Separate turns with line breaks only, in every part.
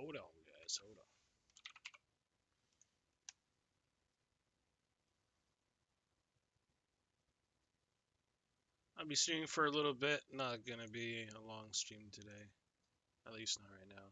Hold on, guys. Hold on. I'll be streaming for a little bit. Not gonna be a long stream today. At least not right now.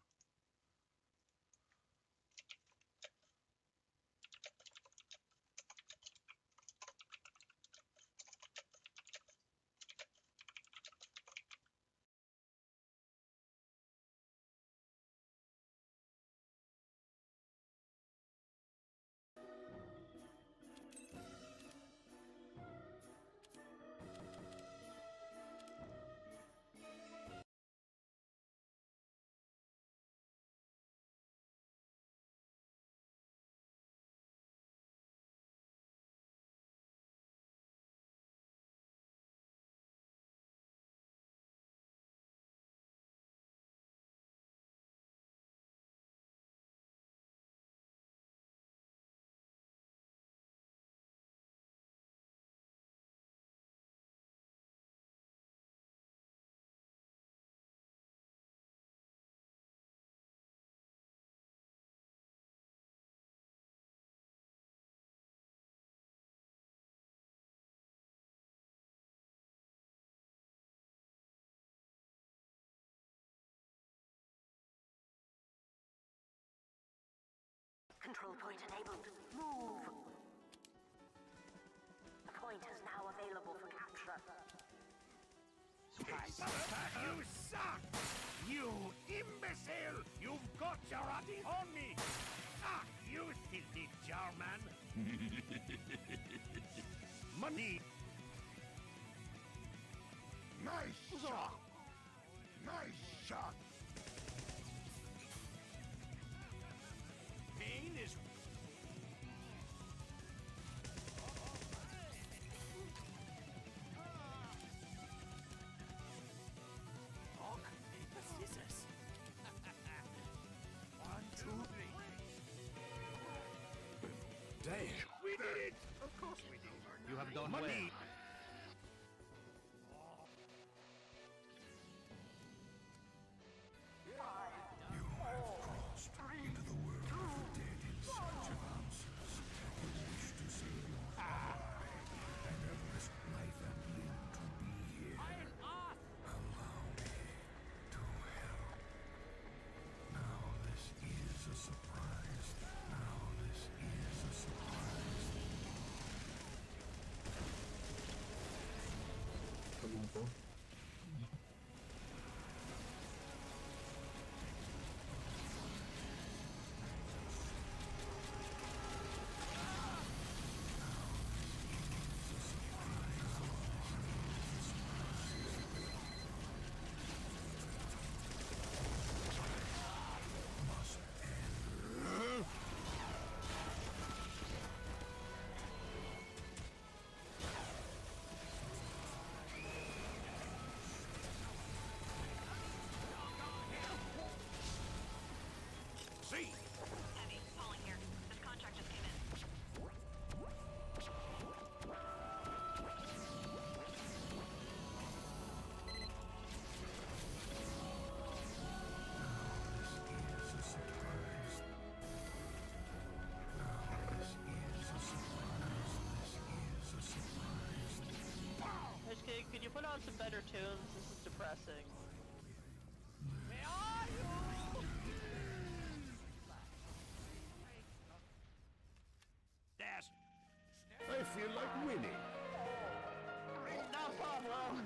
Control point enabled. Move! The point is now available for capture.
You suck! You imbecile! You've got your idea on me! Ah, you filthy German! Money! Nice shot! Nice shot! Pain is... Rock, paper, scissors. 1, 2, 3. Damn. We did it! Of course we did.
You have gone
Money.
where?
See?
Heavy, falling here. This contract just came in.
Just kidding, could you put on some better tunes? This is depressing.
Dash.
I feel like winning.
No problem!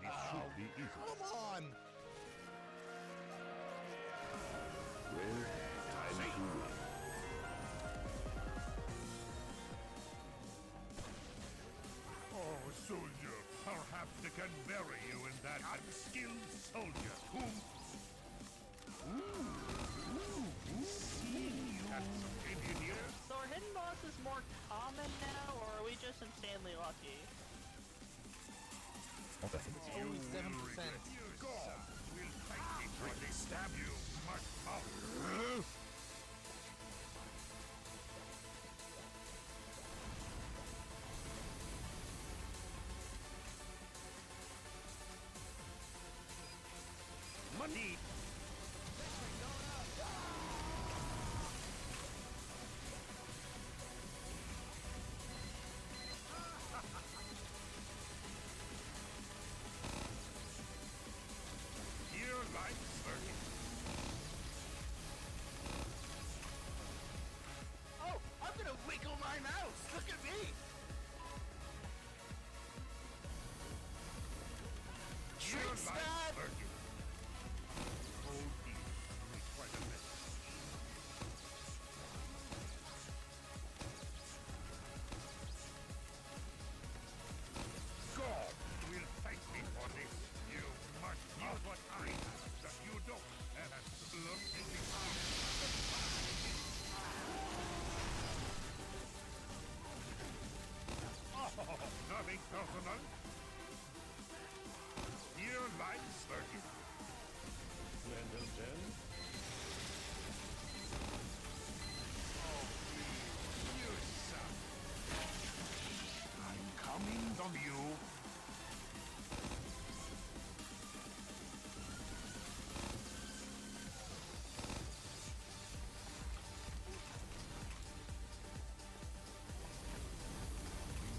This should be easy.
Come on!
Well, time to win.
Oh, soldier, perhaps they can bury you in that unskilled soldier whom... That's some engineers.
So are hidden bosses more common now, or are we just insanely lucky?
You will regret your God will fight it when they stab you, much power. Money!
then.
You suck. I'm coming on you.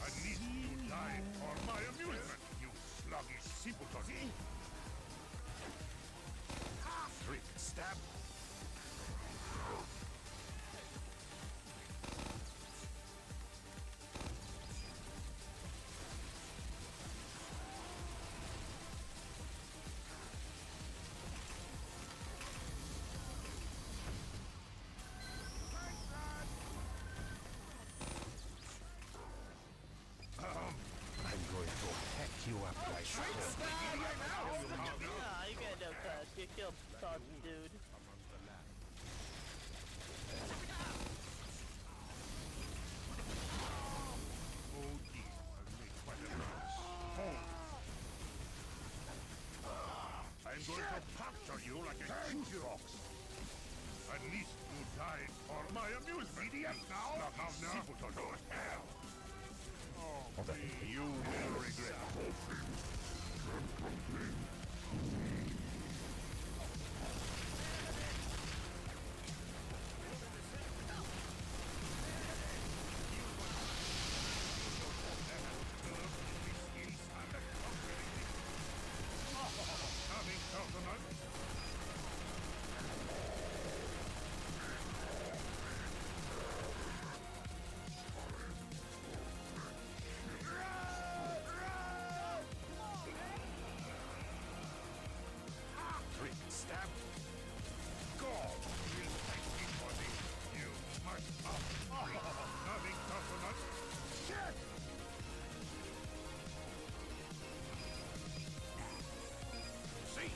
At least you died for my amusement, you sluggish simpleton. Trick, stab. I'm going to hack you up like
Nah, you got no cuss. You killed Todd, dude.
Oh dear, I've made quite a mess. Hold. I'm going to puncture you like a shoebox. At least you died for my amusement. Idiot now? Simpleton. Go to hell. Oh, you will regret. Coming, Coconut. Trick, stab. Go! We'll take it for this. You must Coming, Coconut. Shit! See!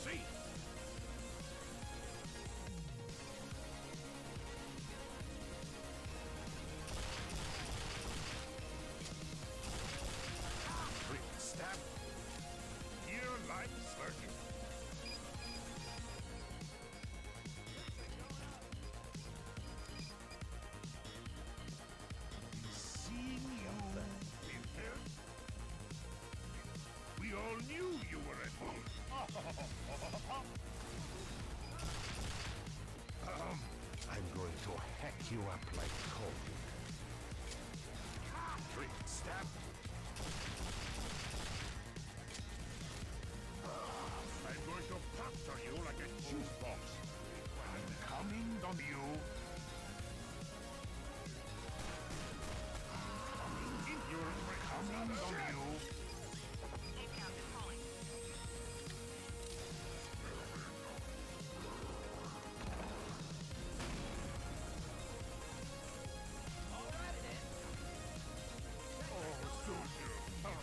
See! Trick, stab. Your life's working. Seeing you, Winter. We all knew you were at home.
I'm going to hack you up like coal.
Trick, stab. I'm going to puncture you like a juice box. I'm coming on you. You're coming on you.
Hey, Captain, calling.
Oh, soldier, how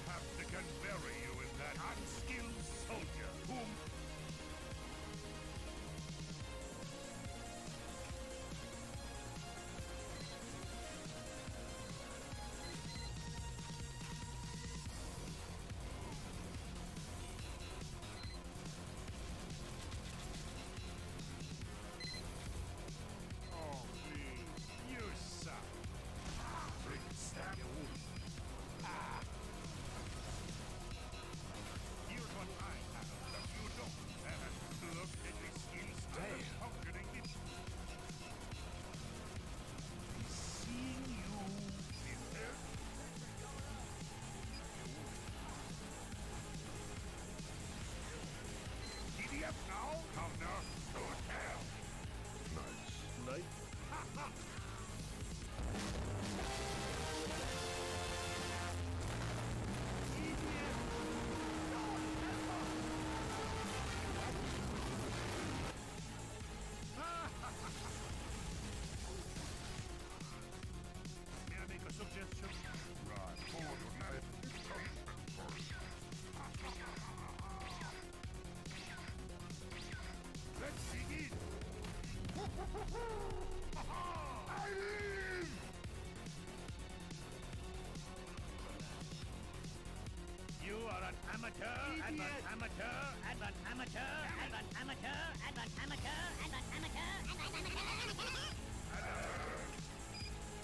amateur, advanced amateur, advanced amateur, advanced amateur, advanced amateur, advanced amateur, advanced amateur.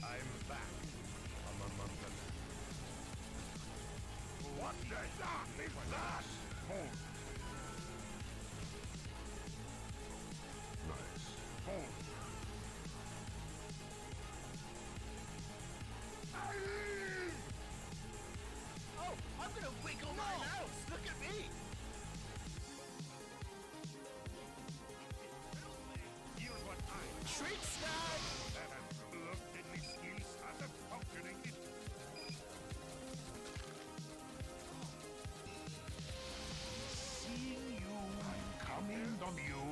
I'm back from among them. What the dark is that? Hold. Nice. Hold.
Oh, I'm gonna wiggle my mouse! Look at me!
Here's what I
Shriek Sky!
that has developed deadly skills as a functioning Seeing you, I'm coming on you.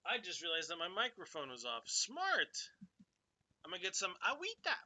I just realized that my microphone was off. Smart! I'm gonna get some agüita.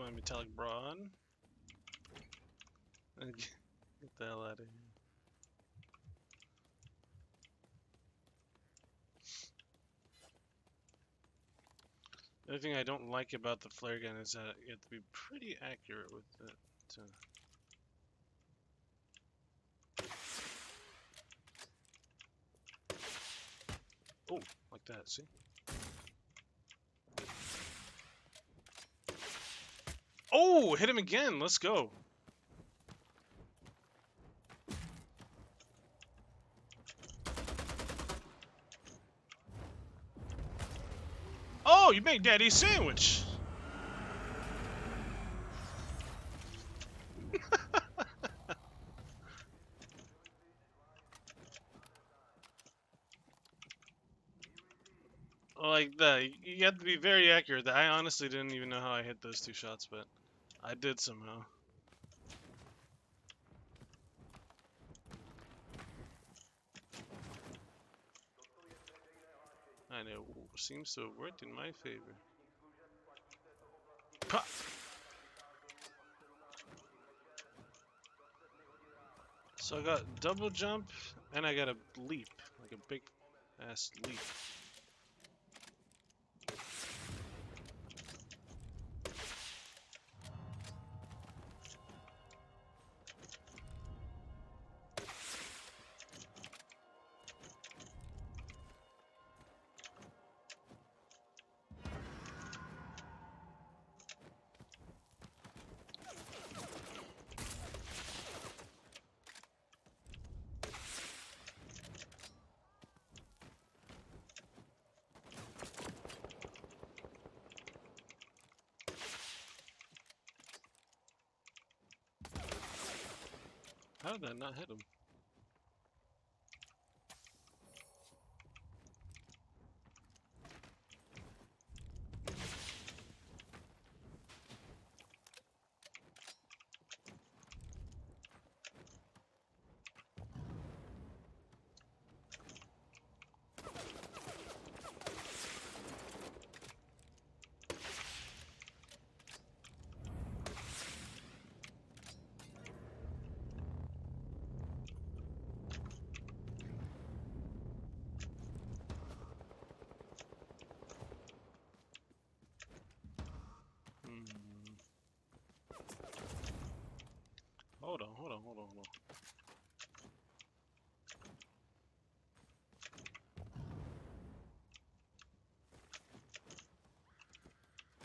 my metallic bra on. And get the hell out of here. The other thing I don't like about the flare gun is that you have to be pretty accurate with it. Oh, like that, see? Oh, hit him again, let's go. Oh, you made daddy a sandwich. Like that. You have to be very accurate. I honestly didn't even know how I hit those two shots, but I did somehow. I know. Seems to have worked in my favor. Pah! So I got double jump, and I got a leap, like a big ass leap. How did that not hit him? Hold on.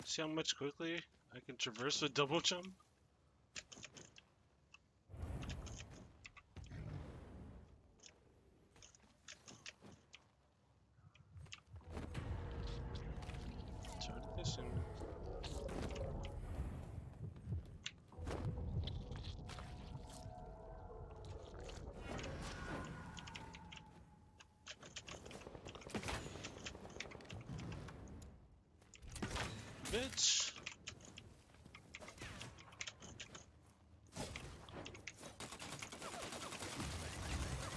See how much quickly I can traverse with double jump? Start fishing. Bitch.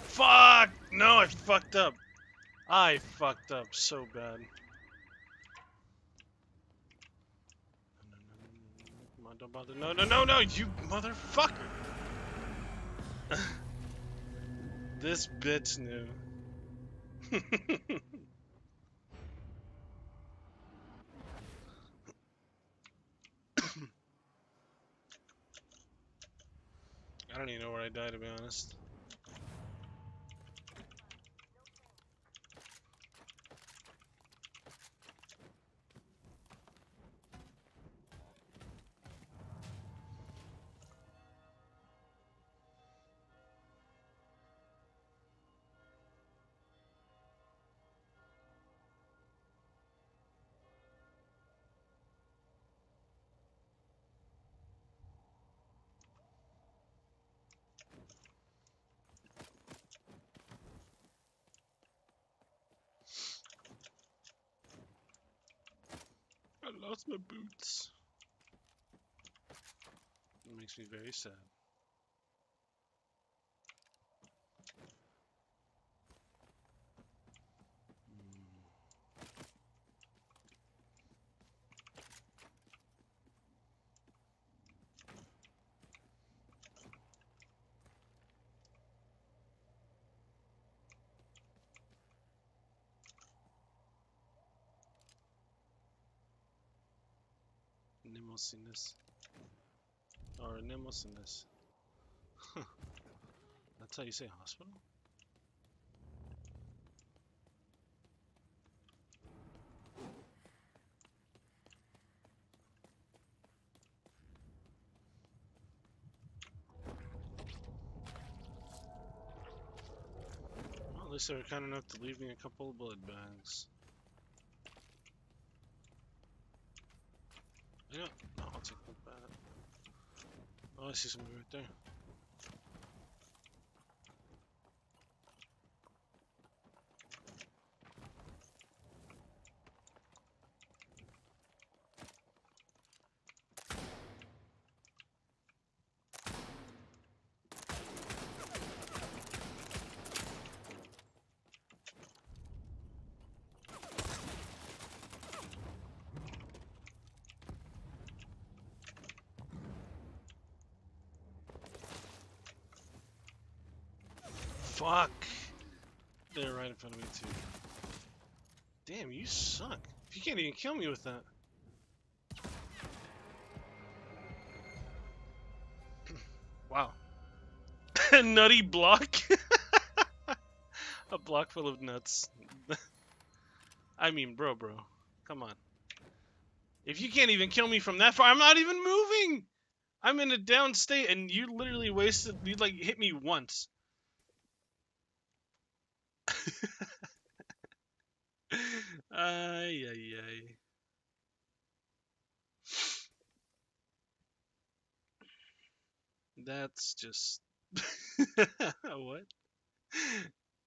Fuck! No, I fucked up. I fucked up so bad. Come on, don't bother. No, you motherfucker! This bitch knew. I don't even know where I died, to be honest. I lost my boots. It makes me very sad. Nemosiness. Or Nemosiness. That's how you say hospital? Well, at least they were kind enough to leave me a couple of blood bags. You know, no, I'll take that back. Oh, I see somebody right there. Fuck! They're right in front of me too. Damn, you suck. You can't even kill me with that. Wow. Nutty block? A block full of nuts. I mean, bro. Come on. If you can't even kill me from that far, I'm not even moving! I'm in a down state and you literally wasted, you like hit me once. Ay, ay, ay. That's just... What?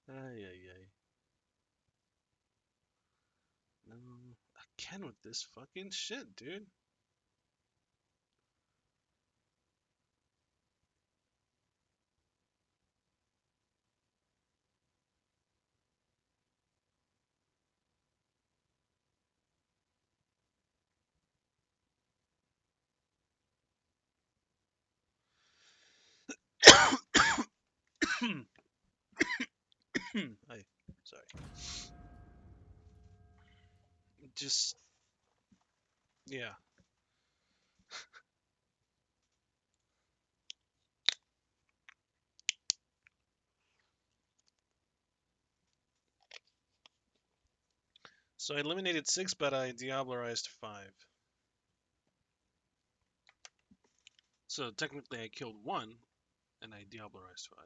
Ay, ay, ay. No, again with this fucking shit, dude. Ay, sorry. Just... Yeah. So I eliminated 6, but I diablerized 5. So technically I killed 1, and I diablerized 5.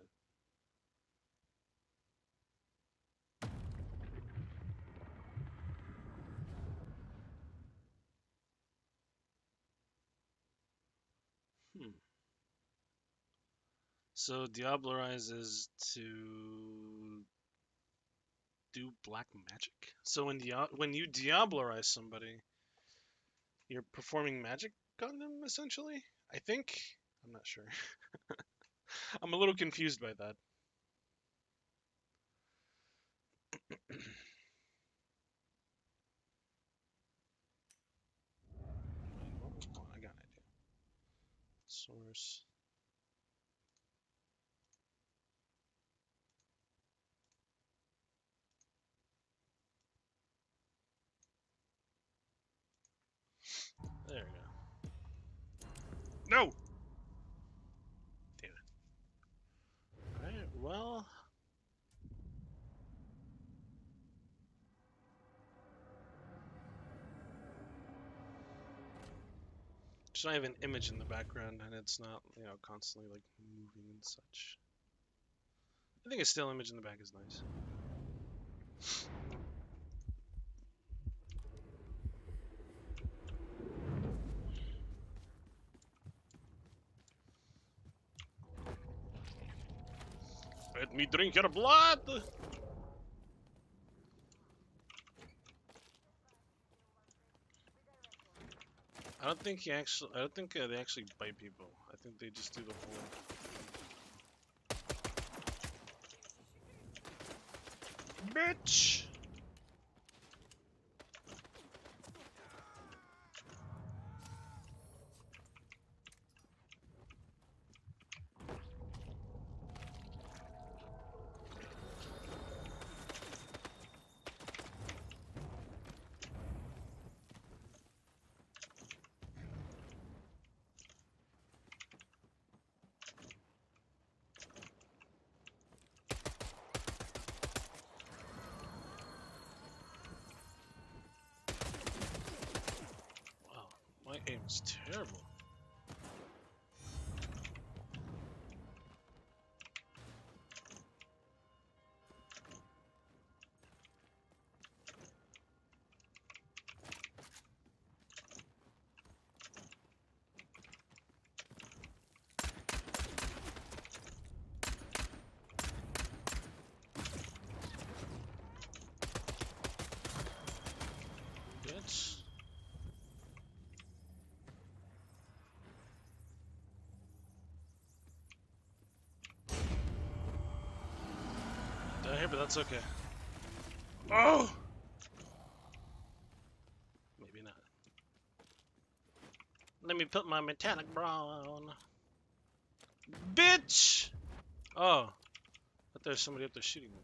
So diablerize is to do black magic. So when you diablerize somebody, you're performing magic on them, essentially? I think? I'm not sure. I'm a little confused by that. Oh, I got an idea. Source. There we go. No! Damn it. Alright, well... Just I have an image in the background and it's not, you know, constantly like moving and such. I think a still image in the back is nice. Let me drink your blood! I don't think they actually bite people. I think they just do the whole... Bitch! It's terrible. Bitch. Down here, but that's okay. Oh! Maybe not. Let me put my metallic bra on. Bitch! Oh. But there's somebody up there shooting me.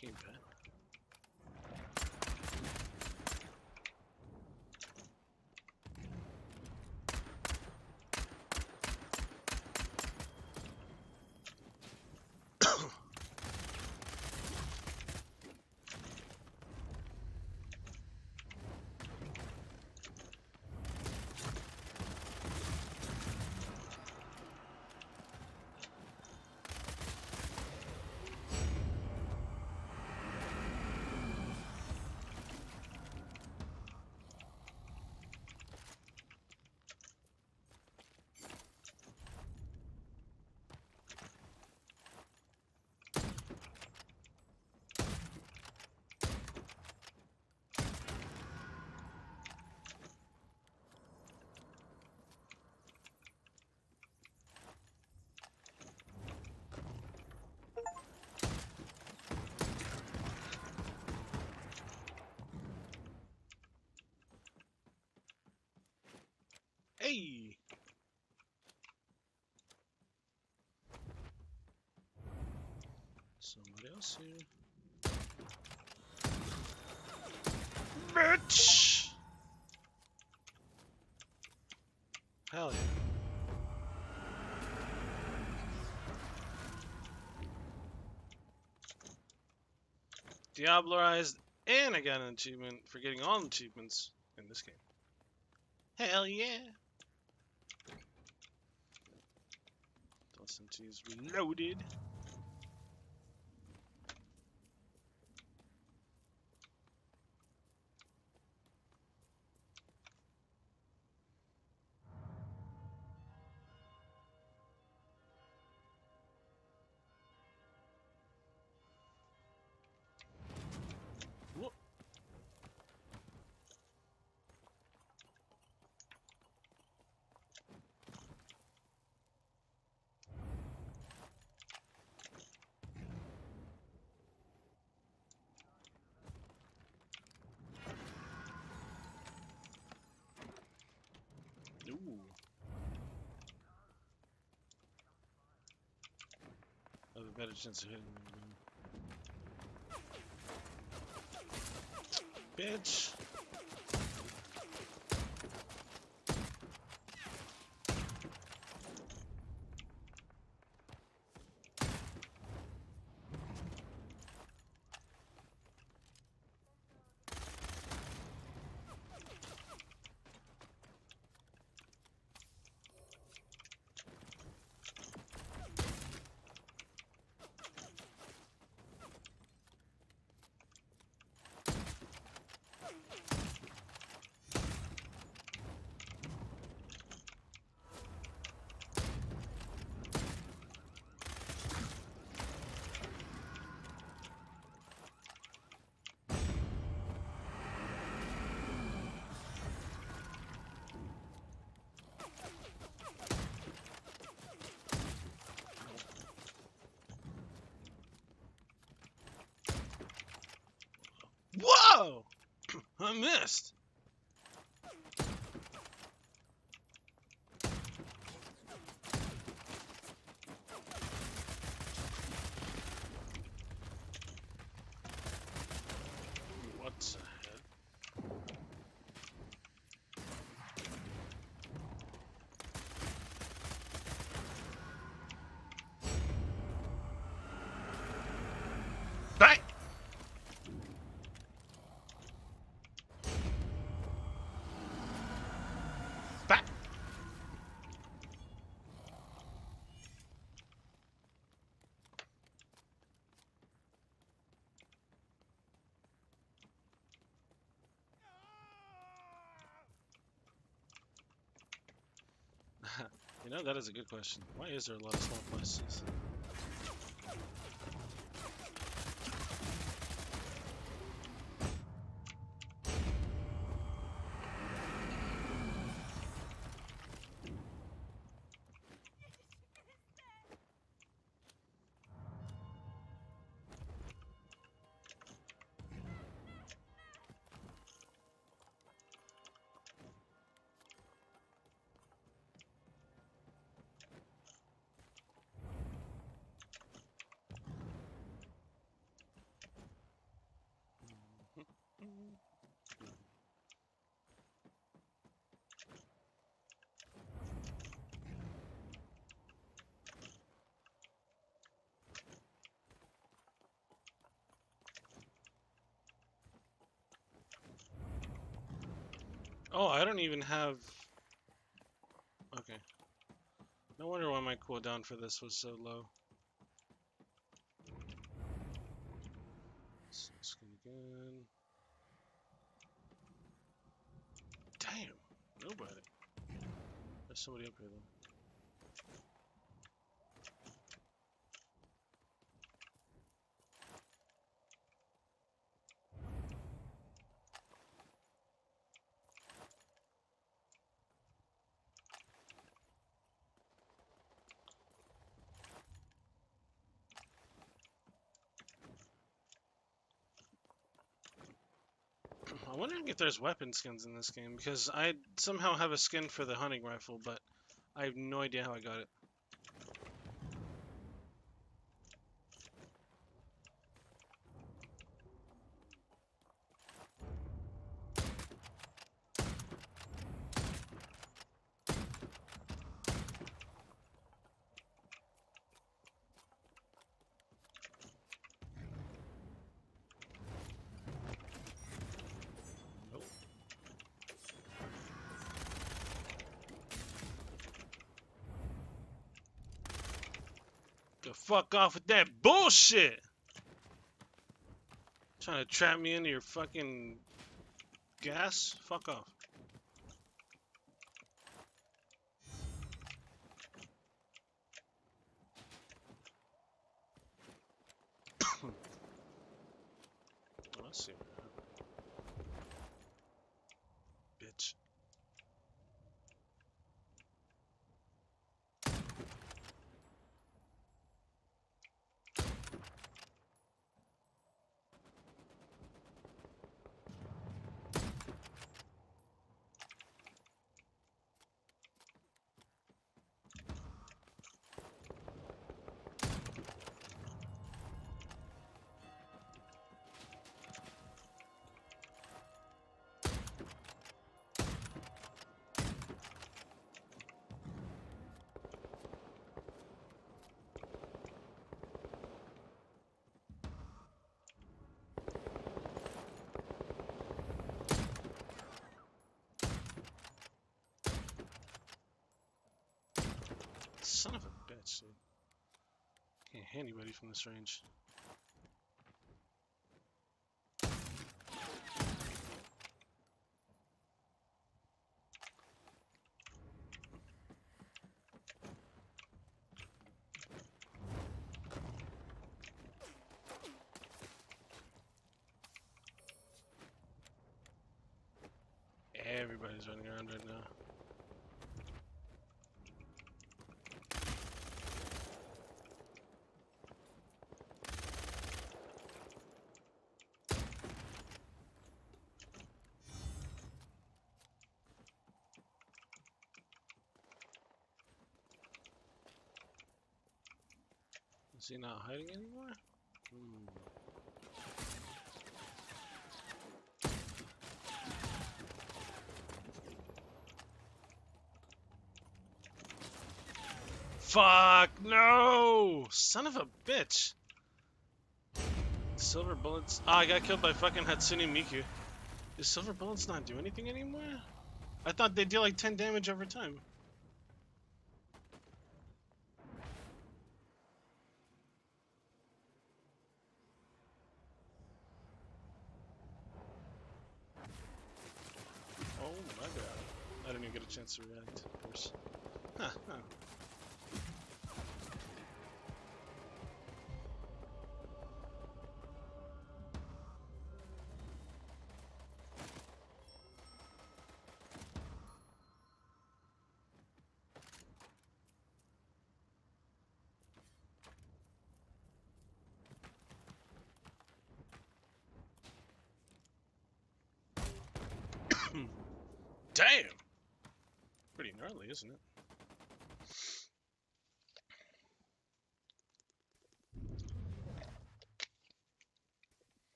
Keypad. Hey! Somebody else here. Bitch! Hell yeah. Diablerized, and I got an achievement for getting all the achievements in this game. Hell yeah! SMG is reloaded. Whoop. Ooh. I have a better chance of hitting me. Bitch. Whoa! I missed. You know, that is a good question. Why is there a lot of small places? Oh, I don't even have... Okay. No wonder why my cooldown for this was so low. Skin again. Damn, nobody. There's somebody up here though. I'm wondering if there's weapon skins in this game, because I somehow have a skin for the hunting rifle, but I have no idea how I got it. The fuck off with that bullshit! Trying to trap me into your fucking gas? Fuck off. Let's see. Bitch. Son of a bitch, dude. Can't hit anybody from this range. Everybody's running around right now. Is he not hiding anymore? Fuck, no! Son of a bitch. Silver bullets. Ah, I got killed by fucking Hatsune Miku. Does silver bullets not do anything anymore? I thought they deal like 10 damage over time. Oh my god. I didn't even get a chance to react, of course. Huh, huh. Damn! Pretty gnarly, isn't it?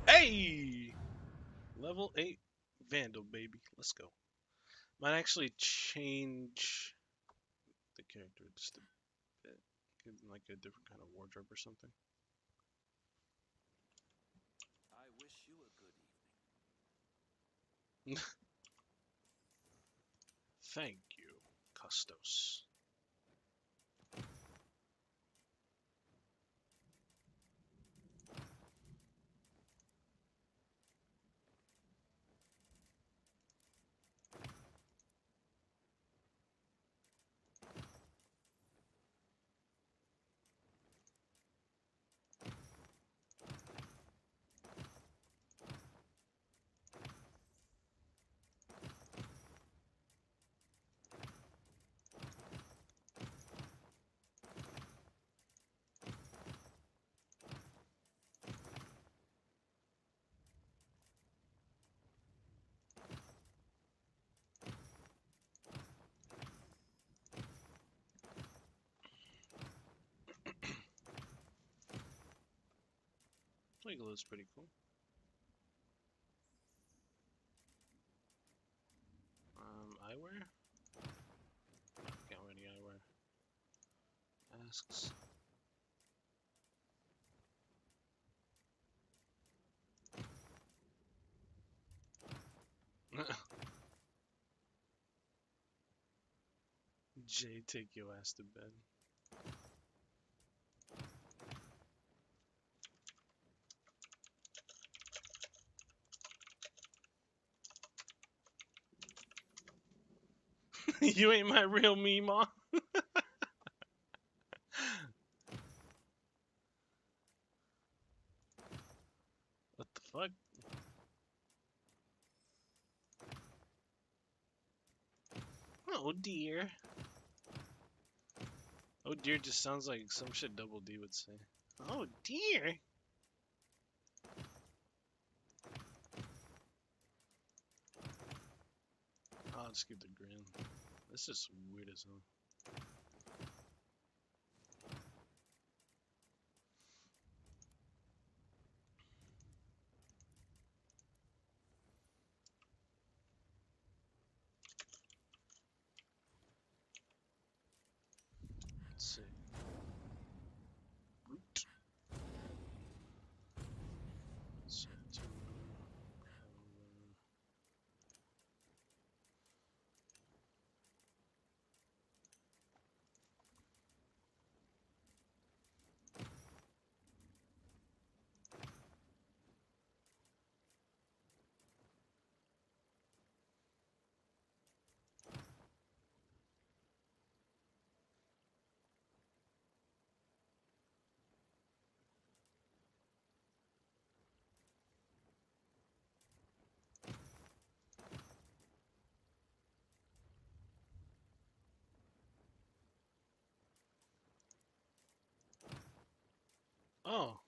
Hey! Level 8 Vandal, baby. Let's go. Might actually change the character just a bit. Give them like a different kind of wardrobe or something.
I wish you a good evening.
Thank you, Custos. Igloo's pretty cool. Eyewear? Can't wear any eyewear. Masks. Jay, take your ass to bed. You ain't my real me, Ma. What the fuck? Oh dear. Oh dear just sounds like some shit Double D would say. Oh dear. I'll just keep the grin. This is weird as hell. Let's see. Root. Set to, oh.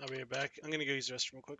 I'll be right back. I'm gonna go use the restroom real quick.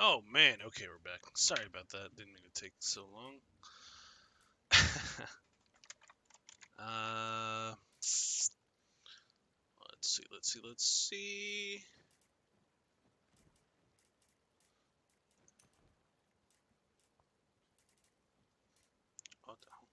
Oh man, okay, we're back. Sorry about that. Didn't mean to take so long. Let's see. What the hell?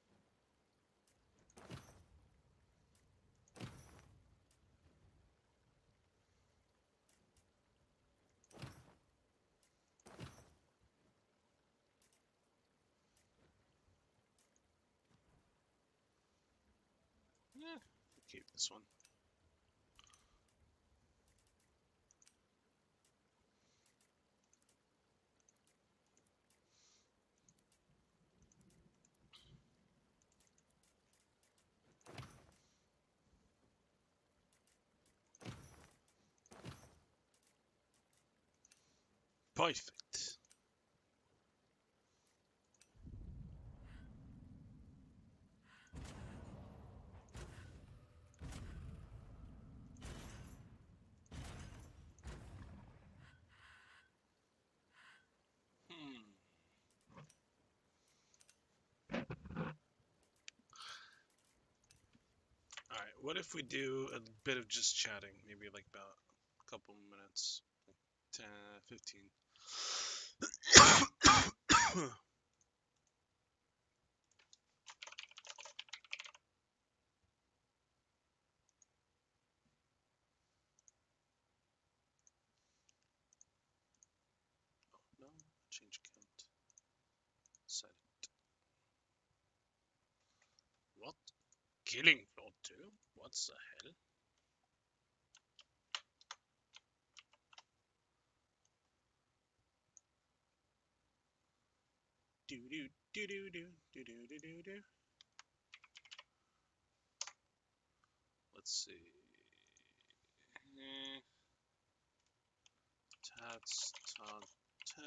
Yeah, keep this one. Perfect. Alright, what if we do a bit of just chatting? Maybe like about a couple minutes. Like 10, 15. No, change count. Set it. What? Killing floor 2? What's the hell? Do do do do do do do do do do. Let's see. Tats top 10.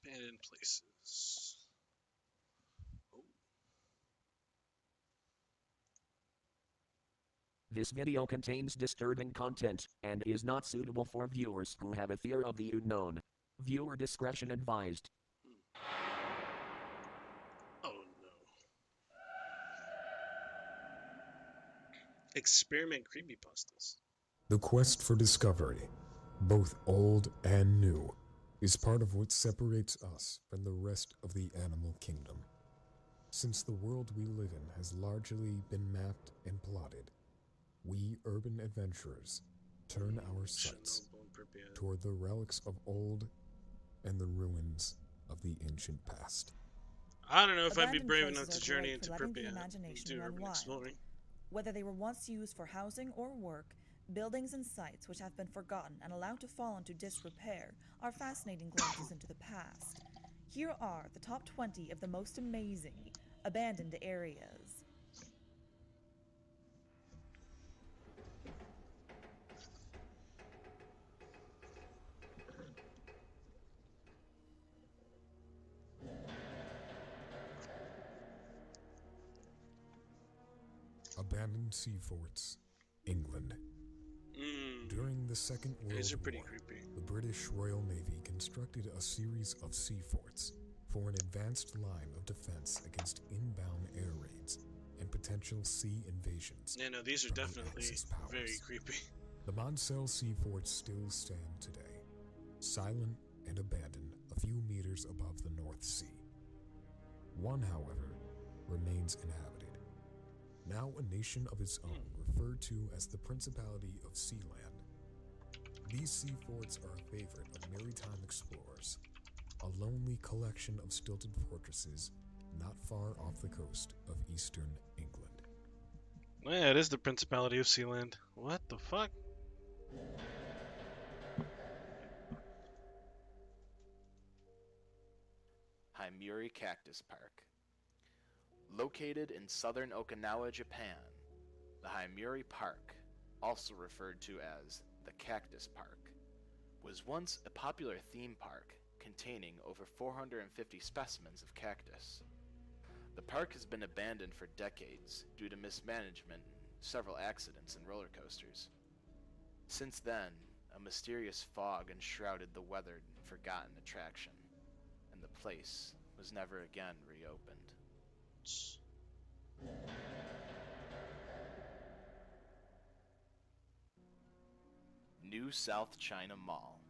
Abandoned places. Oh.
This video contains disturbing content and is not suitable for viewers who have a fear of the unknown. Viewer discretion advised.
Oh no. Experiment creepypastas.
The quest for discovery, both old and new, is part of what separates us from the rest of the animal kingdom. Since the world we live in has largely been mapped and plotted, we urban adventurers turn our sights toward the relics of old and the ruins of the ancient past.
I don't know if I'd be
Abandoned
brave enough
places
to
are
journey
great
into
for letting the
Pripyat
imagination
and do
run
urban
wild.
exploring.
Whether they were once used for housing or work, buildings and sites which have been forgotten and allowed to fall into disrepair are fascinating glimpses into the past. Here are the top 20 of the most amazing abandoned areas.
Abandoned sea forts, England. During the Second World
These are pretty
War,
creepy.
the British Royal Navy constructed a series of sea forts for an advanced line of defense against inbound air raids and potential sea invasions.
Yeah, no, these are
from the
definitely
Axis powers.
very creepy.
The Mon-ey sea forts still stand today, silent and abandoned a few meters above the North Sea. One, however, remains inhabited. Now a nation of its own, referred to as the Principality of Sealand. These sea forts are a favorite of maritime explorers, a lonely collection of stilted fortresses not far off the coast of eastern England.
Yeah, it is the Principality of Sealand. What the fuck?
Haimuri Cactus Park. Located in southern Okinawa, Japan, the Haimuri Park, also referred to as the Cactus Park, was once a popular theme park containing over 450 specimens of cactus. The park has been abandoned for decades due to mismanagement several accidents and roller coasters. Since then, a mysterious fog enshrouded the weathered and forgotten attraction, and the place was never again reopened. New South China Mall.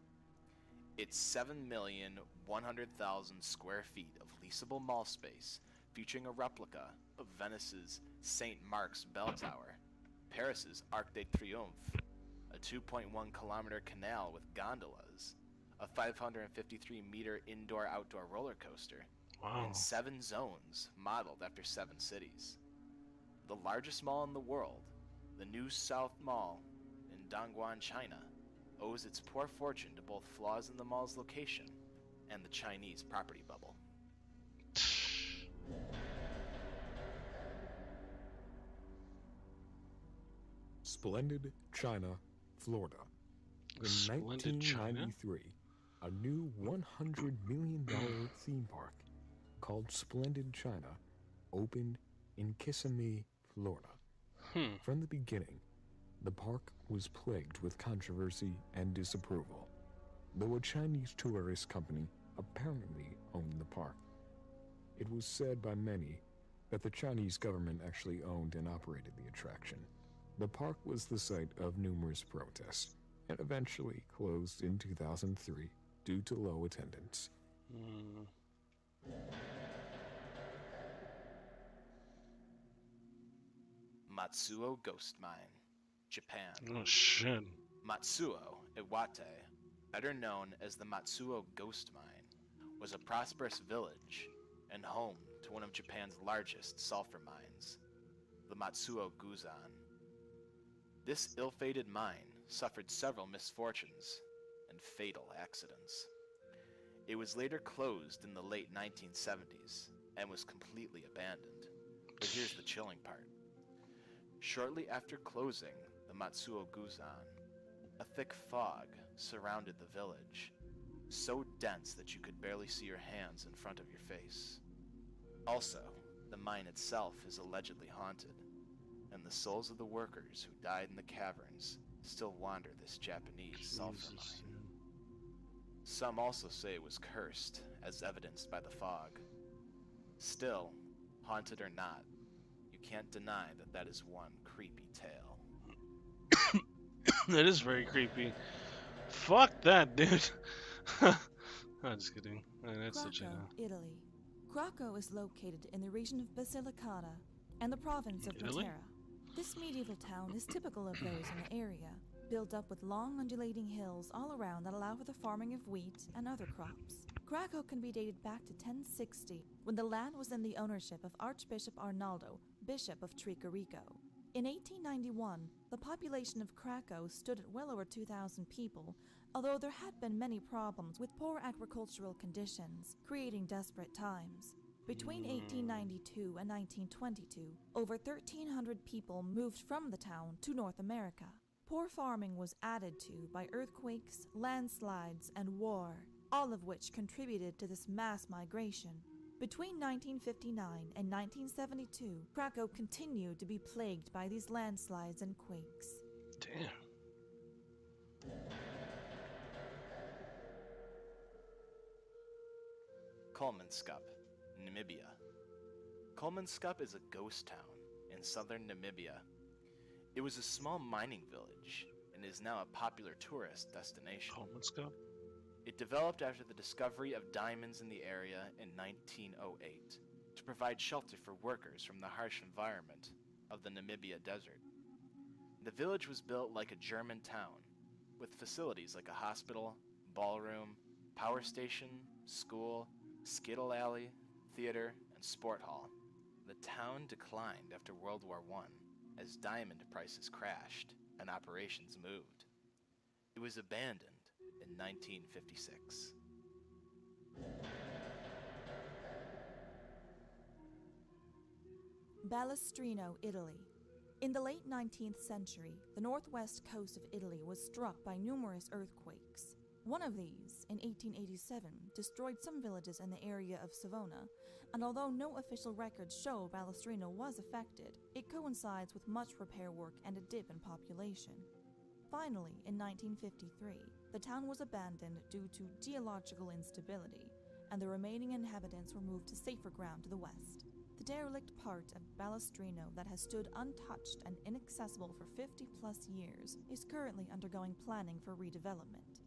It's 7,100,000 square feet of leasable mall space, featuring a replica of Venice's St. Mark's Bell Tower, Paris's Arc de Triomphe, a 2.1-kilometer canal with gondolas, a 553-meter indoor-outdoor roller coaster,
Wow.
and 7 zones modeled after 7 cities. The largest mall in the world, the New South Mall in Dongguan, China, owes its poor fortune to both flaws in the mall's location and the Chinese property bubble.
Splendid China, Florida. In
Splendid China?
1993, a new $100 million theme park called Splendid China opened in Kissimmee, Florida. From the beginning, the park was plagued with controversy and disapproval, though a Chinese tourist company apparently owned the park. It was said by many that the Chinese government actually owned and operated the attraction. The park was the site of numerous protests and eventually closed in 2003 due to low attendance.
Matsuo Ghost Mine, Japan.
Oh shit.
Matsuo Iwate, better known as the Matsuo Ghost Mine, was a prosperous village and home to one of Japan's largest sulfur mines, the Matsuo Guzan. This ill-fated mine suffered several misfortunes and fatal accidents. It was later closed in the late 1970s and was completely abandoned. But here's the chilling part. Shortly after closing the Matsuo Guzan, a thick fog surrounded the village, so dense that you could barely see your hands in front of your face. Also, the mine itself is allegedly haunted, and the souls of the workers who died in the caverns still wander this Japanese sulfur mine. Some also say it was cursed, as evidenced by the fog. Still, haunted or not, you can't deny that that is one creepy tale.
That is very creepy. Fuck that, dude. I'm just kidding. That's such a...
Krakow, Italy. Krakow is located in the region of Basilicata and the province of
Italy?
Matera. This medieval town is typical of those in the area, built up with long undulating hills all around that allow for the farming of wheat and other crops. Krakow can be dated back to 1060, when the land was in the ownership of Archbishop Arnaldo, Bishop of Tricarico. In 1891, the population of Krakow stood at well over 2,000 people, although there had been many problems with poor agricultural conditions, creating desperate times. Between 1892 and 1922, over 1,300 people moved from the town to North America. Poor farming was added to by earthquakes, landslides, and war, all of which contributed to this mass migration. Between 1959 and 1972, Krakow continued to be plagued by these landslides and quakes.
Damn.
Kolmanskap, Namibia. Kolmanskap is a ghost town in southern Namibia. It was a small mining village and is now a popular tourist destination.
Kolmanskap?
It developed after the discovery of diamonds in the area in 1908 to provide shelter for workers from the harsh environment of the Namibia desert. The village was built like a German town, with facilities like a hospital, ballroom, power station, school, skittle alley, theater, and sport hall. The town declined after World War I as diamond prices crashed and operations moved. It was abandoned in 1956.
Ballestrino, Italy. In the late 19th century, the northwest coast of Italy was struck by numerous earthquakes. One of these, in 1887, destroyed some villages in the area of Savona, and although no official records show Balestrino was affected, it coincides with much repair work and a dip in population. Finally, in 1953, the town was abandoned due to geological instability, and the remaining inhabitants were moved to safer ground to the west. The derelict part of Balestrino that has stood untouched and inaccessible for 50-plus years is currently undergoing planning for redevelopment.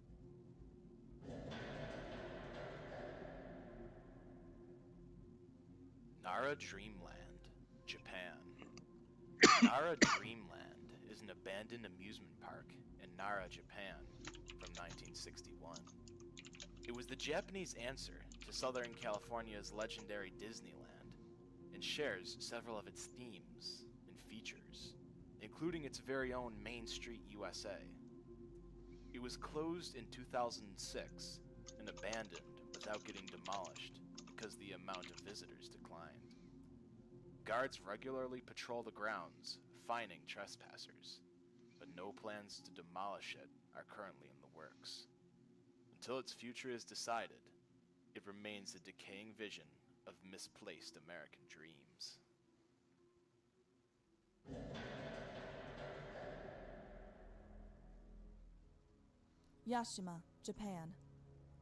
Nara Dreamland, Japan. Nara Dreamland is an abandoned amusement park in Nara, Japan, from 1961. It was the Japanese answer to Southern California's legendary Disneyland, and shares several of its themes and features, including its very own Main Street USA. It was closed in 2006 and abandoned without getting demolished because the amount of visitors declined. Guards regularly patrol the grounds, fining trespassers, but no plans to demolish it are currently in the works. Until its future is decided, it remains a decaying vision of misplaced American dreams.
Yashima, Japan.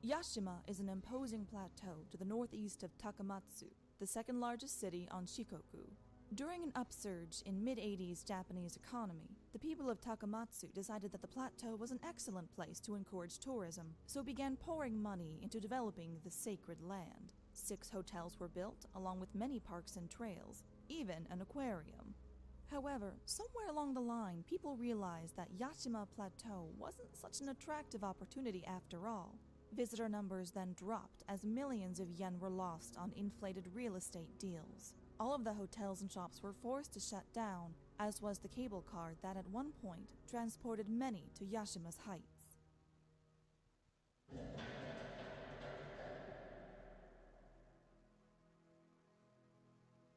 Yashima is an imposing plateau to the northeast of Takamatsu, the second largest city on Shikoku. During an upsurge in mid-80s Japanese economy, the people of Takamatsu decided that the plateau was an excellent place to encourage tourism, so began pouring money into developing the sacred land. 6 hotels were built, along with many parks and trails, even an aquarium. However, somewhere along the line, people realized that Yashima Plateau wasn't such an attractive opportunity after all. Visitor numbers then dropped as millions of yen were lost on inflated real estate deals. All of the hotels and shops were forced to shut down, as was the cable car that at one point transported many to Yashima's heights.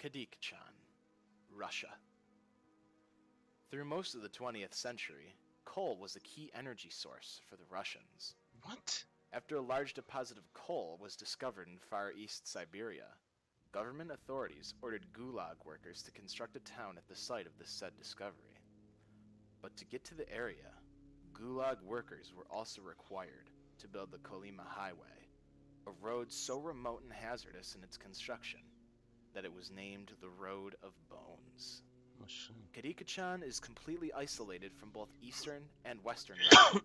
Kadykchan, Russia. Through most of the 20th century, coal was a key energy source for the Russians.
What?
After a large deposit of coal was discovered in Far East Siberia, government authorities ordered gulag workers to construct a town at the site of this said discovery. But to get to the area, gulag workers were also required to build the Kolyma Highway, a road so remote and hazardous in its construction that it was named the Road of Bones.
Oh, shit.
Kadykchan is completely isolated from both eastern and western Russia.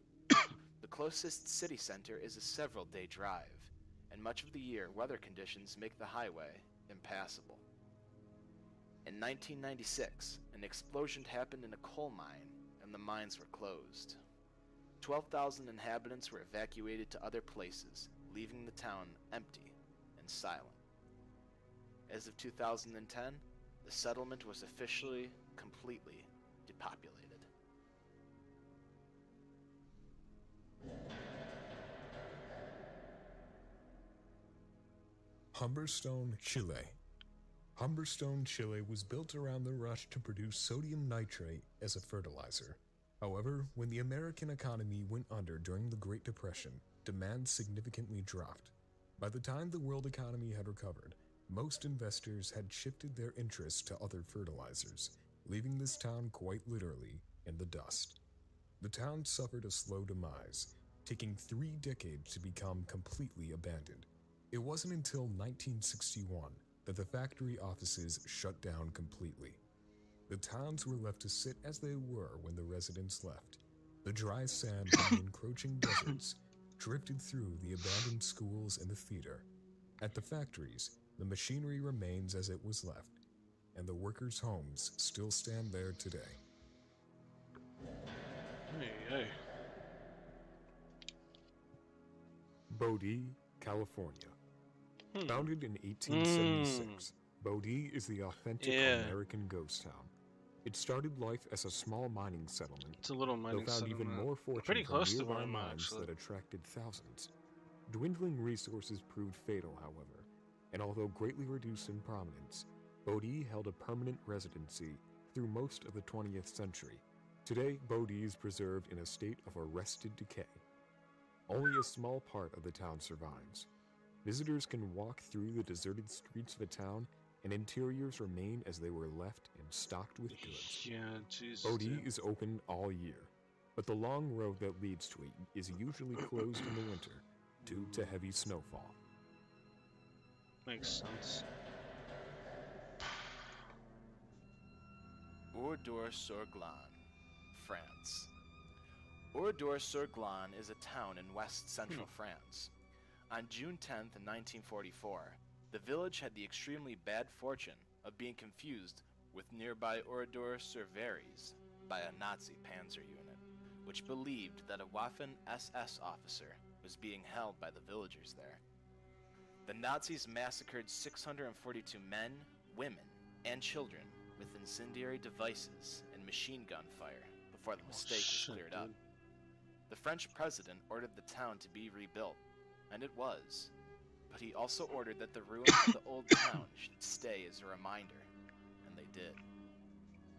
The closest city center is a several-day drive, and much of the year weather conditions make the highway impassable. In 1996, an explosion happened in a coal mine, and the mines were closed. 12,000 inhabitants were evacuated to other places, leaving the town empty and silent. As of 2010, the settlement was officially completely depopulated.
Humberstone, Chile. Humberstone, Chile was built around the rush to produce sodium nitrate as a fertilizer. However, when the American economy went under during the Great Depression, demand significantly dropped. By the time the world economy had recovered, most investors had shifted their interests to other fertilizers, leaving this town quite literally in the dust. The town suffered a slow demise, taking 3 decades to become completely abandoned. It wasn't until 1961 that the factory offices shut down completely. The towns were left to sit as they were when the residents left. The dry sand from the encroaching deserts drifted through the abandoned schools and the theater. At the factories, the machinery remains as it was left, and the workers' homes still stand there today.
Hey.
Bodie, California. Founded in 1876, Bodie is the authentic American ghost town. It started life as a small mining settlement,
It's a little mining
though found
settlement.
even more fortune
Pretty
from
close to
nearby
where I'm at,
mines
actually.
that attracted thousands. Dwindling resources proved fatal, however, and although greatly reduced in prominence, Bodie held a permanent residency through most of the 20th century. Today, Bodie is preserved in a state of arrested decay. Only a small part of the town survives. Visitors can walk through the deserted streets of the town, and interiors remain as they were left and stocked with goods.
Yeah, Jesus.
Bodhi is open all year, but the long road that leads to it is usually closed in the winter due to heavy snowfall.
Makes sense.
Oradour-sur-Glane, France. Oradour-sur-Glane is a town in west central France. On June 10th, 1944, the village had the extremely bad fortune of being confused with nearby Oradour-sur-Varese by a Nazi panzer unit, which believed that a Waffen-SS officer was being held by the villagers there. The Nazis massacred 642 men, women, and children with incendiary devices and machine gun fire before the mistake was cleared up. The French president ordered the town to be rebuilt, and it was, but he also ordered that the ruins of the old town should stay as a reminder, and they did.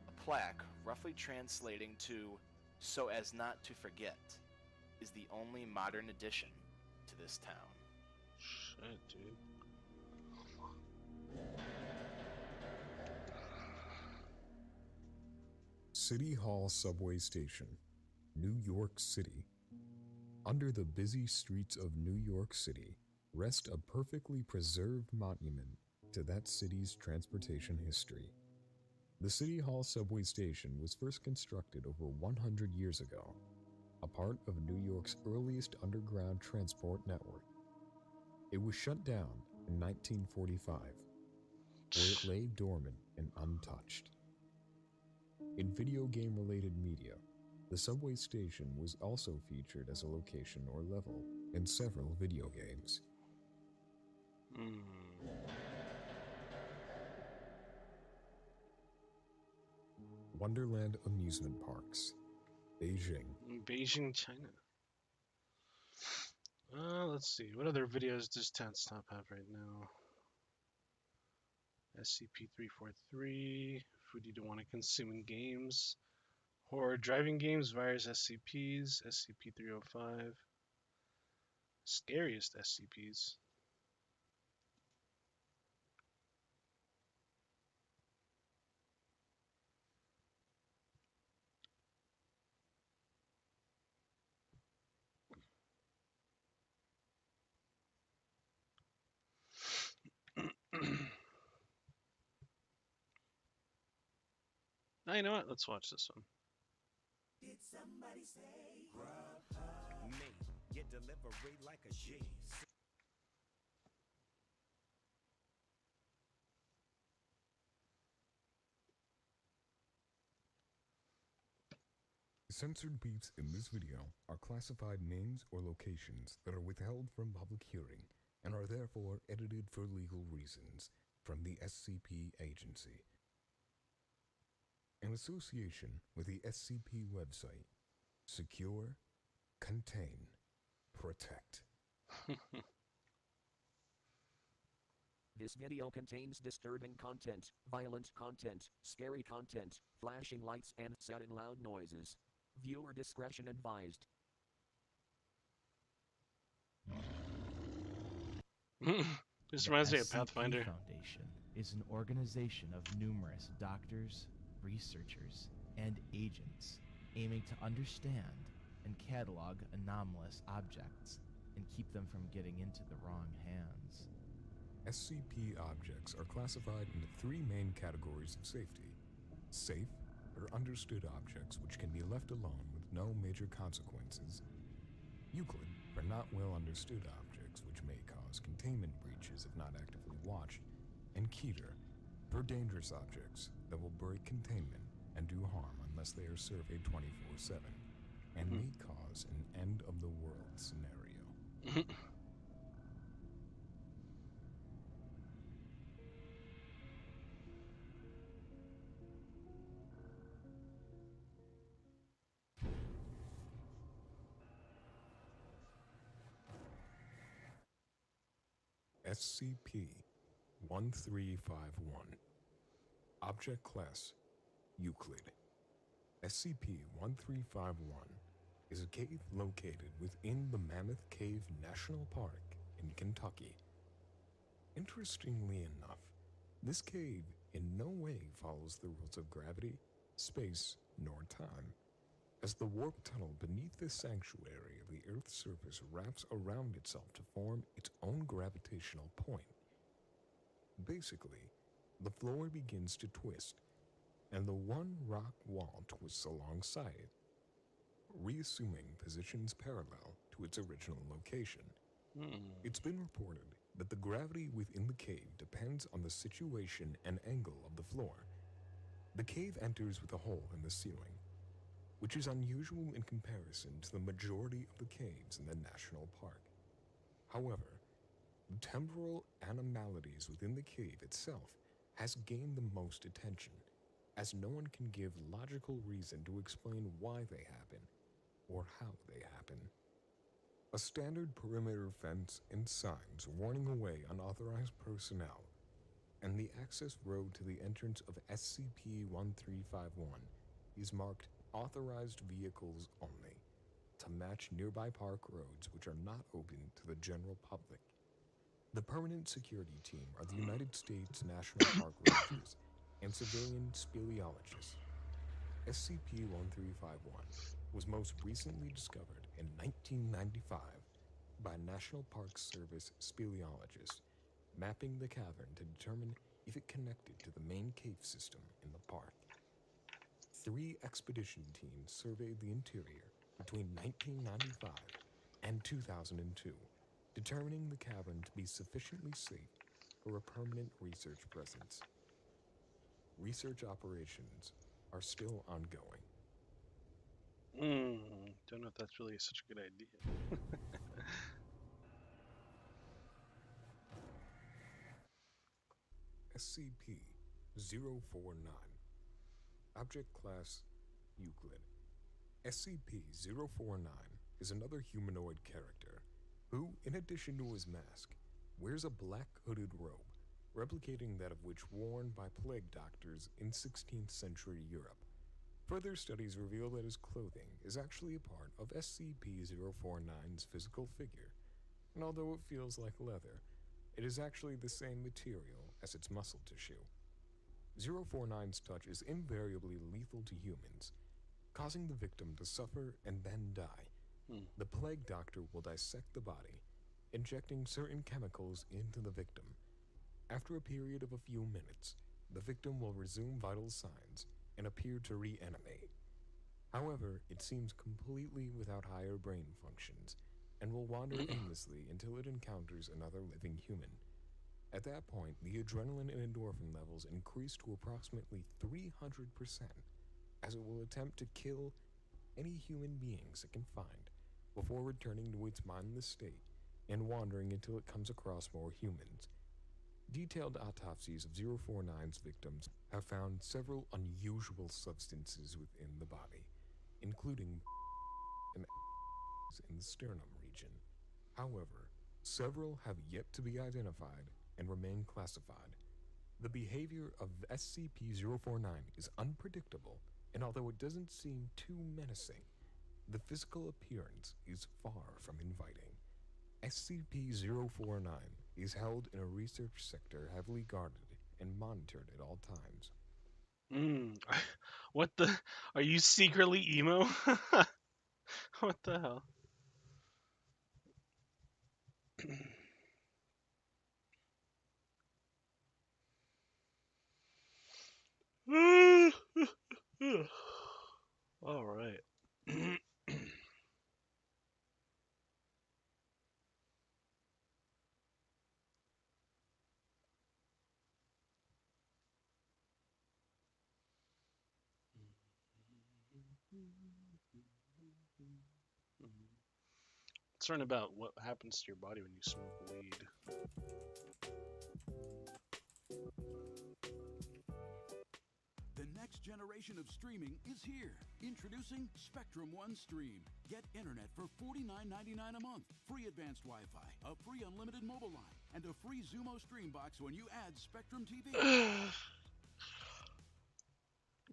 A plaque, roughly translating to "so as not to forget," is the only modern addition to this town.
Shit, dude.
City Hall Subway Station, New York City. Under the busy streets of New York City rests a perfectly preserved monument to that city's transportation history. The City Hall Subway Station was first constructed over 100 years ago, a part of New York's earliest underground transport network. It was shut down in 1945, where it lay dormant and untouched. In video game-related media, the subway station was also featured as a location or level in several video games. Wonderland Amusement Parks, Beijing.
Beijing, China. Let's see. What other videos does Stop have right now? SCP-343. Food you don't want to consume in games. Horror driving games, virus SCPs, SCP-305. Scariest SCPs. Now, you know what? Let's watch this one.
Did somebody say Grubhub? Me, get delivery like a G.
Censored beeps in this video are classified names or locations that are withheld from public hearing and are therefore edited for legal reasons from the SCP agency. In association with the SCP website, Secure, Contain, Protect.
This video contains disturbing content, violent content, scary content, flashing lights and sudden loud noises. Viewer discretion advised.
This
The
reminds me of
SCP
Pathfinder.
Foundation is an organization of numerous doctors, researchers, and agents aiming to understand and catalog anomalous objects and keep them from getting into the wrong hands.
SCP objects are classified into three main categories of safety: safe, or understood objects which can be left alone with no major consequences; Euclid, for not well understood objects which may cause containment breaches if not actively watched; and Keter, for dangerous objects that will break containment and do harm unless they are surveyed 24/7, and may cause an end-of-the-world scenario. SCP-1351. Object Class: Euclid. SCP-1351 is a cave located within the Mammoth Cave National Park in Kentucky. Interestingly enough, this cave in no way follows the rules of gravity, space, nor time, as the warp tunnel beneath this sanctuary of the Earth's surface wraps around itself to form its own gravitational point. Basically, the floor begins to twist, and the one rock wall twists alongside it, reassuming positions parallel to its original location. It's been reported that the gravity within the cave depends on the situation and angle of the floor. The cave enters with a hole in the ceiling, which is unusual in comparison to the majority of the caves in the national park. However, the temporal anomalies within the cave itself has gained the most attention, as no one can give logical reason to explain why they happen or how they happen. A standard perimeter fence and signs warning away unauthorized personnel, and the access road to the entrance of SCP-1351 is marked Authorized Vehicles Only, to match nearby park roads which are not open to the general public. The permanent security team are the United States National Park Rangers and civilian speleologists. SCP-1351 was most recently discovered in 1995 by National Park Service speleologists, mapping the cavern to determine if it connected to the main cave system in the park. 3 expedition teams surveyed the interior between 1995 and 2002, determining the cavern to be sufficiently safe for a permanent research presence. Research operations are still ongoing.
Don't know if that's really such a good idea.
SCP-049. Object Class Euclid. SCP-049 is another humanoid character who, in addition to his mask, wears a black hooded robe, replicating that of which worn by plague doctors in 16th century Europe. Further studies reveal that his clothing is actually a part of SCP-049's physical figure, and although it feels like leather, it is actually the same material as its muscle tissue. 049's touch is invariably lethal to humans, causing the victim to suffer and then die. The plague doctor will dissect the body, injecting certain chemicals into the victim. After a period of a few minutes, the victim will resume vital signs and appear to reanimate. However, it seems completely without higher brain functions and will wander aimlessly until it encounters another living human. At that point, the adrenaline and endorphin levels increase to approximately 300%, as it will attempt to kill any human beings it can find before returning to its mindless state and wandering until it comes across more humans. Detailed autopsies of 049's victims have found several unusual substances within the body, including and in the sternum region. However, several have yet to be identified and remain classified. The behavior of SCP-049 is unpredictable, and although it doesn't seem too menacing, the physical appearance is far from inviting. SCP-049 is held in a research sector heavily guarded and monitored at all times.
What the? Are you secretly emo? What the hell? All right. Let's learn about what happens to your body when you smoke weed.
The next generation of streaming is here. Introducing Spectrum One Stream. Get internet for $49.99 a month, free advanced Wi-Fi, a free unlimited mobile line, and a free Zumo stream box when you add Spectrum TV.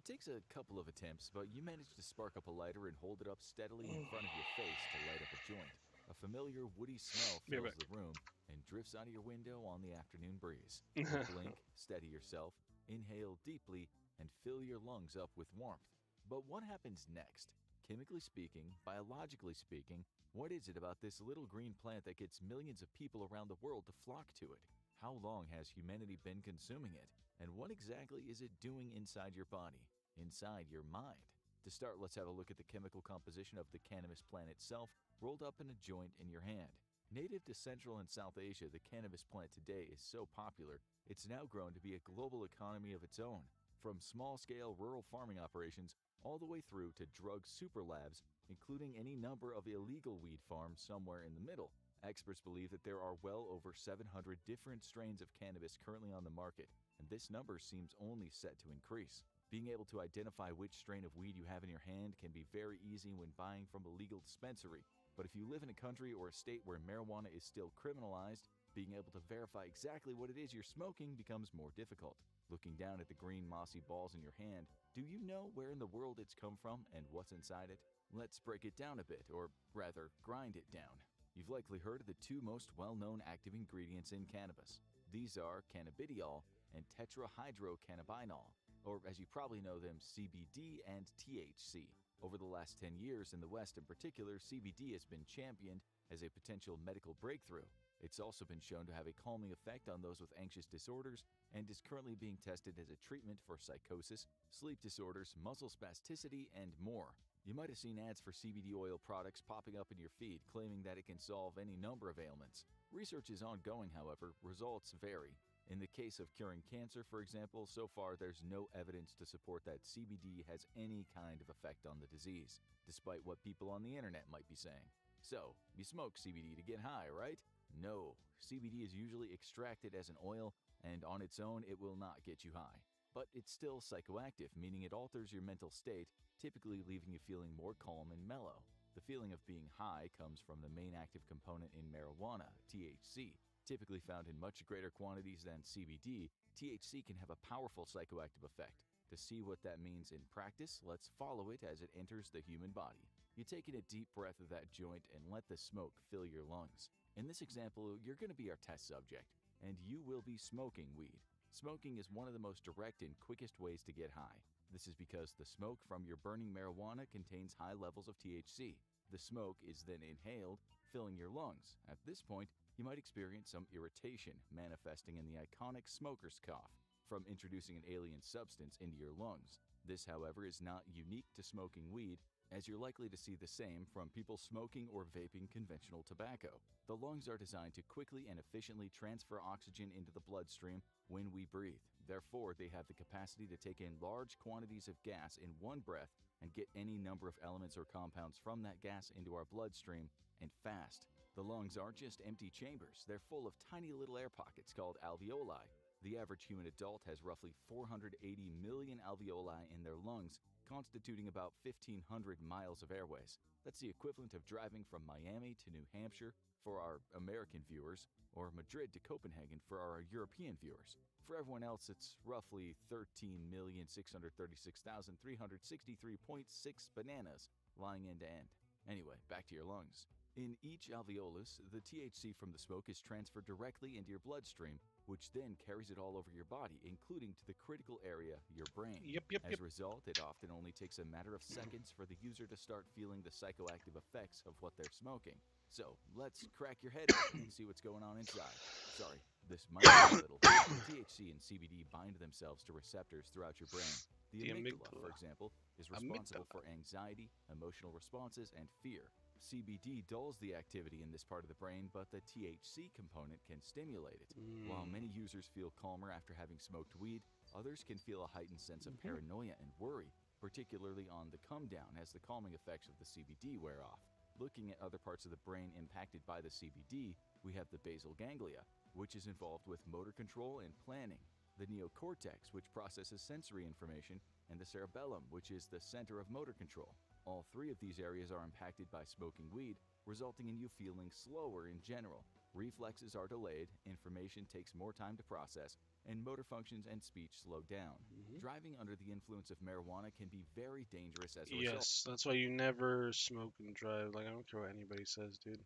takes a couple of attempts, but you manage to spark up a lighter and hold it up steadily in front of your face to light up a joint. A familiar woody smell fills the room and drifts out of your window on the afternoon breeze. Blink, steady yourself, inhale deeply, and fill your lungs up with warmth. But what happens next? Chemically speaking, biologically speaking, what is it about this little green plant that gets millions of people around the world to flock to it? How long has humanity been consuming it? And what exactly is it doing inside your body, inside your mind? To start, let's have a look at the chemical composition of the cannabis plant itself, rolled up in a joint in your hand. Native to Central and South Asia, the cannabis plant today is so popular, it's now grown to be a global economy of its own. From small-scale rural farming operations all the way through to drug super labs, including any number of illegal weed farms somewhere in the middle. Experts believe that there are well over 700 different strains of cannabis currently on the market, and this number seems only set to increase. Being able to identify which strain of weed you have in your hand can be very easy when buying from a legal dispensary, but if you live in a country or a state where marijuana is still criminalized, being able to verify exactly what it is you're smoking becomes more difficult. Looking down at the green mossy balls in your hand, do you know where in the world it's come from and what's inside it? Let's break it down a bit, or rather, grind it down. You've likely heard of the two most well-known active ingredients in cannabis. These are cannabidiol and tetrahydrocannabinol, or as you probably know them, CBD and THC. Over the last 10 years in the West in particular, CBD has been championed as a potential medical breakthrough. It's also been shown to have a calming effect on those with anxious disorders and is currently being tested as a treatment for psychosis, sleep disorders, muscle spasticity, and more. You might have seen ads for CBD oil products popping up in your feed claiming that it can solve any number of ailments. Research is ongoing, however, results vary. In the case of curing cancer, for example, so far there's no evidence to support that CBD has any kind of effect on the disease, despite what people on the internet might be saying. So, you smoke CBD to get high, right? No, CBD is usually extracted as an oil, and on its own it will not get you high. But it's still psychoactive, meaning it alters your mental state, typically leaving you feeling more calm and mellow. The feeling of being high comes from the main active component in marijuana, THC. Typically found in much greater quantities than CBD, THC can have a powerful psychoactive effect. To see what that means in practice, let's follow it as it enters the human body. You take in a deep breath of that joint and let the smoke fill your lungs. In this example, you're going to be our test subject, and you will be smoking weed. Smoking is one of the most direct and quickest ways to get high. This is because the smoke from your burning marijuana contains high levels of THC. The smoke is then inhaled, filling your lungs. At this point, you might experience some irritation, manifesting in the iconic smoker's cough, from introducing an alien substance into your lungs. This, however, is not unique to smoking weed, as you're likely to see the same from people smoking or vaping conventional tobacco. The lungs are designed to quickly and efficiently transfer oxygen into the bloodstream when we breathe. Therefore, they have the capacity to take in large quantities of gas in one breath and get any number of elements or compounds from that gas into our bloodstream, and fast. The lungs aren't just empty chambers, they're full of tiny little air pockets called alveoli. The average human adult has roughly 480 million alveoli in their lungs, constituting about 1,500 miles of airways. That's the equivalent of driving from Miami to New Hampshire for our American viewers, or Madrid to Copenhagen for our European viewers. For everyone else, it's roughly 13,636,363.6 bananas lying end to end. Anyway, back to your lungs. In each alveolus, the THC from the smoke is transferred directly into your bloodstream, which then carries it all over your body, including to the critical area, your brain. As a result, it often only takes a matter of seconds for the user to start feeling the psychoactive effects of what they're smoking. So, let's crack your head open and see what's going on inside. Sorry, this might be a little. THC and CBD bind themselves to receptors throughout your brain. The amygdala, for example, is responsible for anxiety, emotional responses, and fear. CBD dulls the activity in this part of the brain, but the THC component can stimulate it. While many users feel calmer after having smoked weed, others can feel a heightened sense of paranoia and worry, particularly on the come down as the calming effects of the CBD wear off. Looking at other parts of the brain impacted by the CBD, we have the basal ganglia, which is involved with motor control and planning, the neocortex, which processes sensory information, and the cerebellum, which is the center of motor control. All three of these areas are impacted by smoking weed, resulting in you feeling slower in general. Reflexes are delayed, information takes more time to process, and motor functions and speech slow down. Driving under the influence of marijuana can be very dangerous as a result.
Yes, that's why you never smoke and drive. Like, I don't care what anybody says, dude.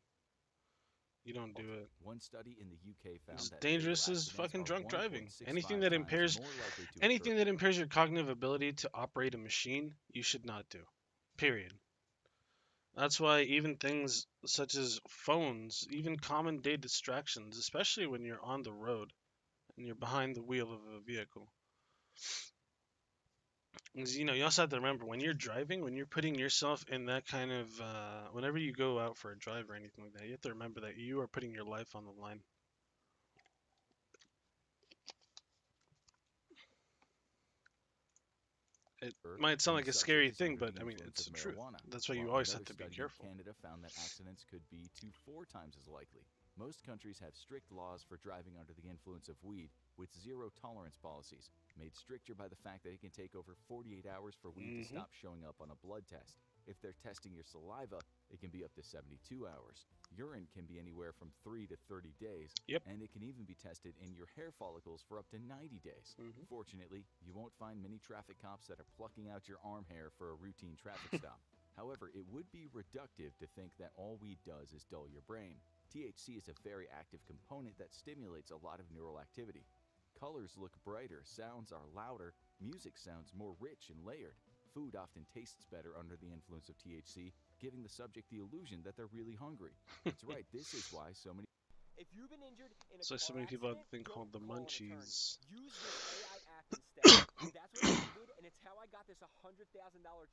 You don't do it.
One study in the UK found
It's
that
dangerous
fatal
as
accidents
fucking
are
drunk driving.
1.65
Anything that
times
impairs
more likely to
anything
occur.
that impairs your cognitive ability to operate a machine, you should not do. Period. That's why even things such as phones, even common day distractions, especially when you're on the road and you're behind the wheel of a vehicle. Because, you know, you also have to remember when you're driving, when you're putting yourself in that kind of, whenever you go out for a drive or anything like that, you have to remember that you are putting your life on the line. It might sound like a scary thing, but I mean, it's the truth. That's why you always have to be careful.
Canada found that accidents could be 2 to 4 times as likely. Most countries have strict laws for driving under the influence of weed, with zero tolerance policies, made stricter by the fact that it can take over 48 hours for weed to stop showing up on a blood test. If they're testing your saliva, it can be up to 72 hours. Urine can be anywhere from 3 to 30 days, and it can even be tested in your hair follicles for up to 90 days. Fortunately, you won't find many traffic cops that are plucking out your arm hair for a routine traffic stop. However, it would be reductive to think that all weed does is dull your brain. THC is a very active component that stimulates a lot of neural activity. Colors look brighter, sounds are louder, music sounds more rich and layered. Food often tastes better under the influence of THC, giving the subject the illusion that they're really hungry. That's right, this is why so many...
If you've been injured in a
So
car
many people have a
accident,
thing called the
don't call an
munchies.
attorney. Use this AI app instead. That's what I did, and it's how I got this $100,000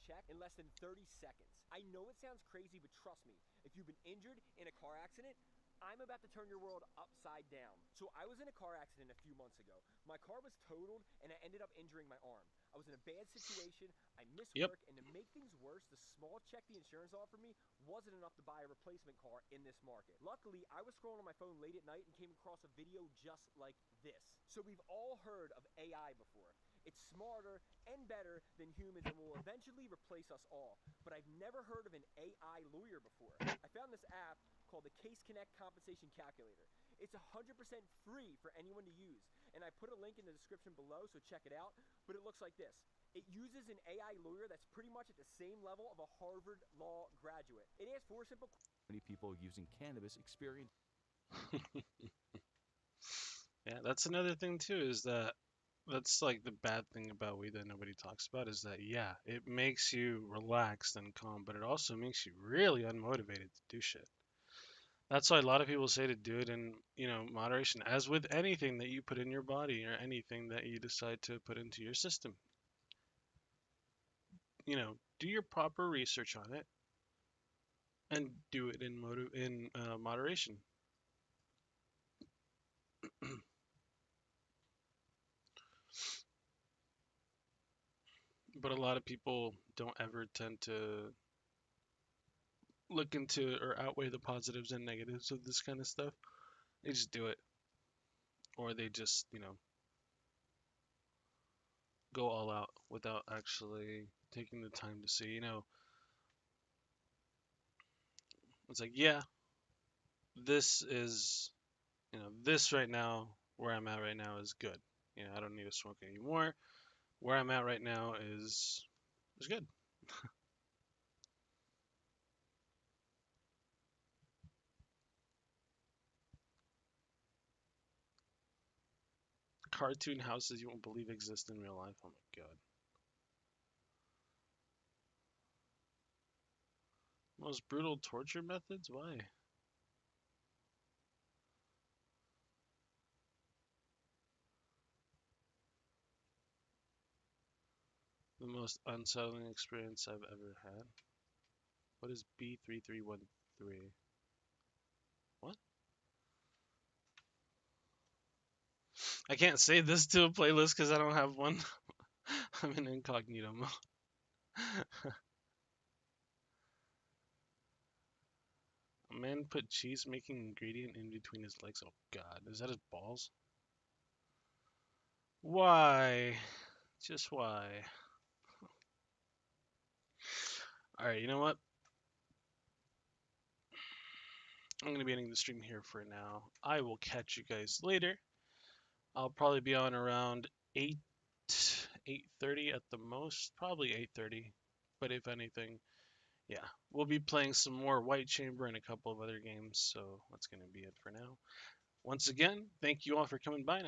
check in less than 30 seconds. I know it sounds crazy, but trust me, if you've been injured in a car accident, I'm about to turn your world upside down. So I was in a car accident a few months ago. My car was totaled, and I ended up injuring my arm. I was in a bad situation, I missed work, and to make things worse, the small check the insurance offered me wasn't enough to buy a replacement car in this market. Luckily, I was scrolling on my phone late at night and came across a video just like this. So we've all heard of AI before. It's smarter and better than humans and will eventually replace us all. But I've never heard of an AI lawyer before. I found this app called the Case Connect Compensation Calculator. It's 100% free for anyone to use, and I put a link in the description below, so check it out, but it looks like this. It uses an AI lawyer that's pretty much at the same level of a Harvard law graduate. It asks 4 simple...
Many people using cannabis experience...
Yeah, that's another thing too, is that that's like the bad thing about weed that nobody talks about, is that, yeah, it makes you relaxed and calm, but it also makes you really unmotivated to do shit. That's why a lot of people say to do it in, you know, moderation, as with anything that you put in your body or anything that you decide to put into your system. You know, do your proper research on it and do it in moderation. But a lot of people don't ever tend to look into or outweigh the positives and negatives of this kind of stuff. They just do it. Or they just, you know, go all out without actually taking the time to see, you know, it's like, yeah, this is, you know, this right now, where I'm at right now is good. You know, I don't need to smoke anymore. Where I'm at right now is good. Cartoon houses you won't believe exist in real life. Oh my god. Most brutal torture methods? Why? The most unsettling experience I've ever had. What is B3313? What? I can't save this to a playlist because I don't have one. I'm in incognito mode. A man put cheese making ingredient in between his legs. Oh god, is that his balls? Why? Just why? Alright, you know what? I'm going to be ending the stream here for now. I will catch you guys later. I'll probably be on around 8 8:30 at the most, probably 8:30. But if anything, yeah, we'll be playing some more White Chamber and a couple of other games. So that's going to be it for now. Once again, thank you all for coming by.